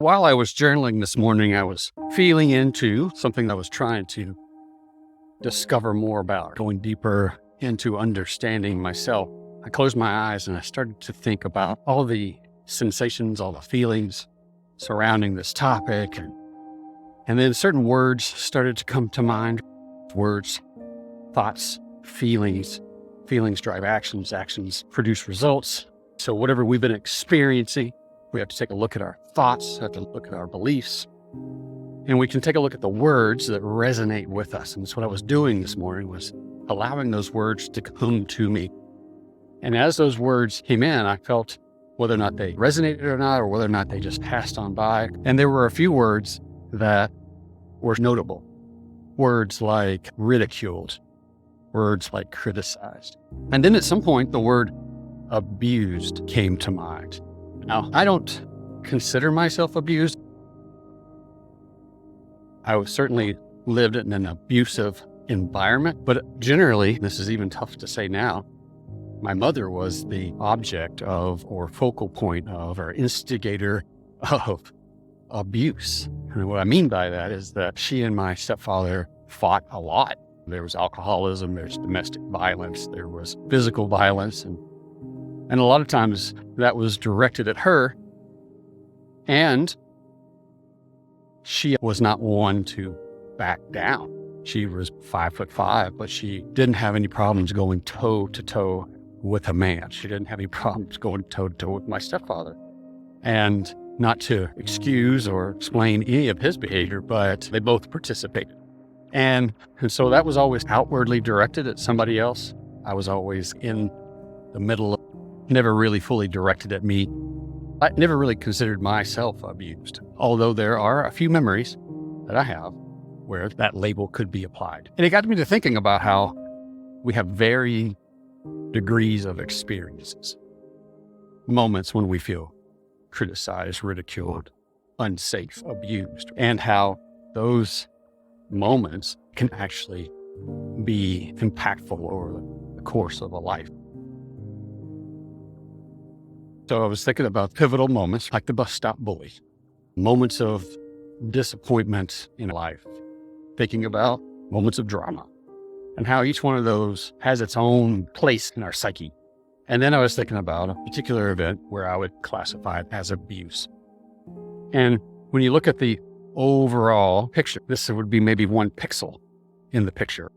While I was journaling this morning, I was feeling into something I was trying to discover more about, going deeper into understanding myself. I closed my eyes and I started to think about all the sensations, all the feelings surrounding this topic. And then certain words started to come to mind. Words, thoughts, feelings. Feelings drive actions. Actions produce results. So whatever we've been experiencing, we have to take a look at our thoughts, have to look at our beliefs, and we can take a look at the words that resonate with us. And that's what I was doing this morning, was allowing those words to come to me. And as those words came in, I felt whether or not they resonated or not, or whether or not they just passed on by. And there were a few words that were notable. Words like ridiculed, words like criticized. And then at some point, the word abused came to mind. Now, I don't consider myself abused. I certainly lived in an abusive environment, but generally, this is even tough to say now, my mother was the object of, or focal point of, or instigator of abuse. And what I mean by that is that she and my stepfather fought a lot. There was alcoholism, there's domestic violence, there was physical violence, and a lot of times that was directed at her. And she was not one to back down. She was 5'5", but she didn't have any problems going toe to toe with a man. She didn't have any problems going toe to toe with my stepfather. And not to excuse or explain any of his behavior, but they both participated. And so that was always outwardly directed at somebody else. I was always in the middle, never really fully directed at me. I never really considered myself abused, although there are a few memories that I have where that label could be applied. And it got me to thinking about how we have varying degrees of experiences. Moments when we feel criticized, ridiculed, unsafe, abused, and how those moments can actually be impactful over the course of a life. So I was thinking about pivotal moments like the bus stop bully, moments of disappointment in life, thinking about moments of drama and how each one of those has its own place in our psyche. And then I was thinking about a particular event where I would classify it as abuse. And when you look at the overall picture, this would be maybe one pixel in the picture.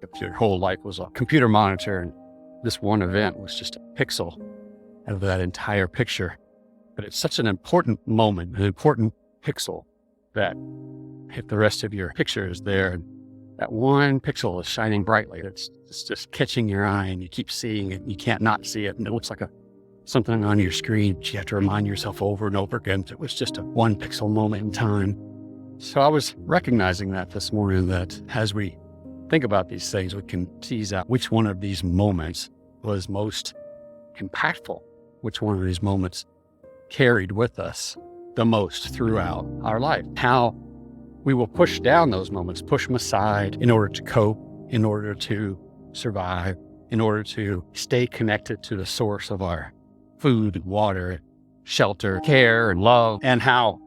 If your whole life was a computer monitor and this one event was just a pixel of that entire picture. But it's such an important moment, an important pixel, that if the rest of your picture is there and that one pixel is shining brightly, it's just catching your eye and you keep seeing it and you can't not see it. And it looks like something on your screen, but you have to remind yourself over and over again that it was just a one pixel moment in time. So I was recognizing that this morning, that as we think about these things, we can tease out which one of these moments was most impactful, which one of these moments carried with us the most throughout our life. How we will push down those moments, push them aside in order to cope, in order to survive, in order to stay connected to the source of our food and water, shelter, care, and love, and how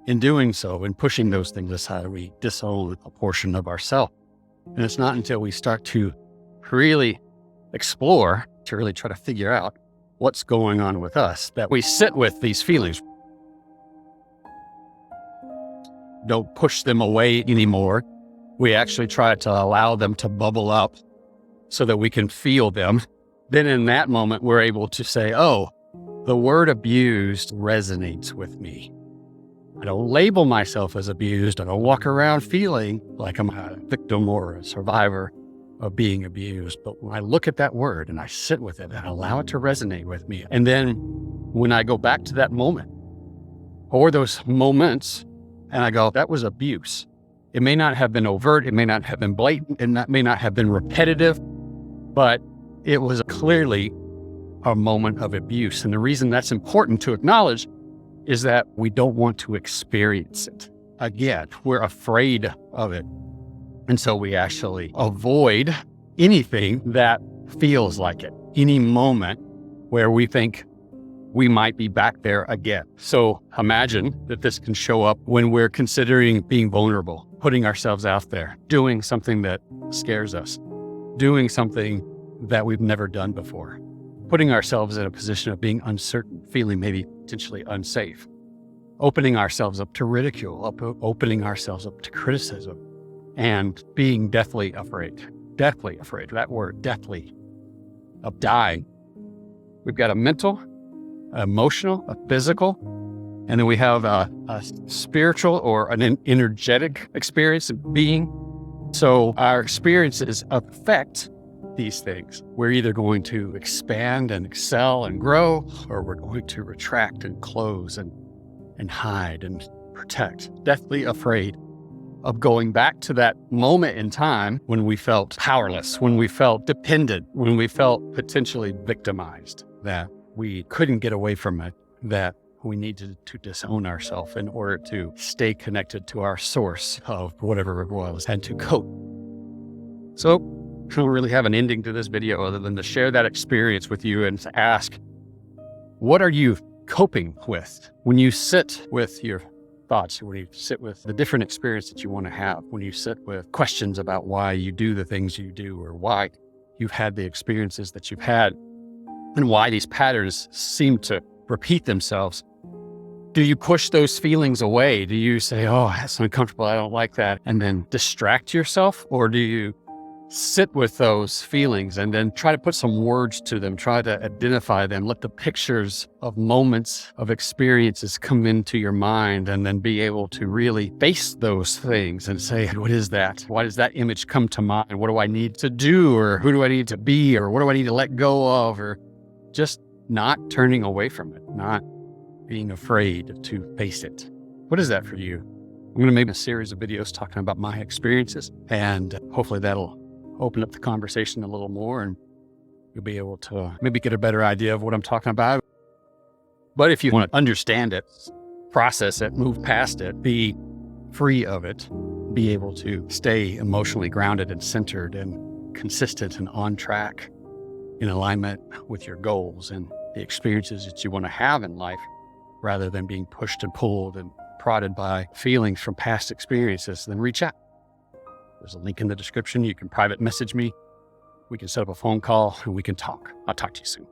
in doing so, in pushing those things aside, we disown a portion of ourselves. And it's not until we start to really explore, to really try to figure out what's going on with us, that we sit with these feelings. Don't push them away anymore. We actually try to allow them to bubble up so that we can feel them. Then in that moment, we're able to say, oh, the word abused resonates with me. I don't label myself as abused. I don't walk around feeling like I'm a victim or a survivor of being abused. But when I look at that word and I sit with it and allow it to resonate with me, and then when I go back to that moment or those moments and I go, that was abuse. It may not have been overt. It may not have been blatant. And that may not have been repetitive, but it was clearly a moment of abuse. And the reason that's important to acknowledge is that we don't want to experience it again. We're afraid of it. And so we actually avoid anything that feels like it. Any moment where we think we might be back there again. So imagine that this can show up when we're considering being vulnerable, putting ourselves out there, doing something that scares us, doing something that we've never done before, putting ourselves in a position of being uncertain, feeling maybe potentially unsafe, opening ourselves up to ridicule, opening ourselves up to criticism, and being deathly afraid, that word, deathly, of dying. We've got a mental, emotional, a physical, and then we have a spiritual or an energetic experience of being. So our experiences affect these things. We're either going to expand and excel and grow, or we're going to retract and close and hide and protect. Deathly afraid of going back to that moment in time when we felt powerless, when we felt dependent, when we felt potentially victimized, that we couldn't get away from it, that we needed to disown ourselves in order to stay connected to our source of whatever it was and to cope. So I don't really have an ending to this video other than to share that experience with you and to ask, what are you coping with when you sit with your thoughts, when you sit with the different experience that you want to have, when you sit with questions about why you do the things you do or why you've had the experiences that you've had and why these patterns seem to repeat themselves. Do you push those feelings away? Do you say, oh, that's uncomfortable, I don't like that, and then distract yourself? Or do you sit with those feelings and then try to put some words to them, try to identify them, let the pictures of moments of experiences come into your mind, and then be able to really face those things and say, what is that? Why does that image come to mind? What do I need to do? Or who do I need to be? Or what do I need to let go of? Or just not turning away from it, not being afraid to face it. What is that for you? I'm going to make a series of videos talking about my experiences, and hopefully that'll open up the conversation a little more, and you'll be able to maybe get a better idea of what I'm talking about. But if you want to understand it, process it, move past it, be free of it, be able to stay emotionally grounded and centered and consistent and on track in alignment with your goals and the experiences that you want to have in life, rather than being pushed and pulled and prodded by feelings from past experiences, then reach out. There's a link in the description. You can private message me. We can set up a phone call and we can talk. I'll talk to you soon.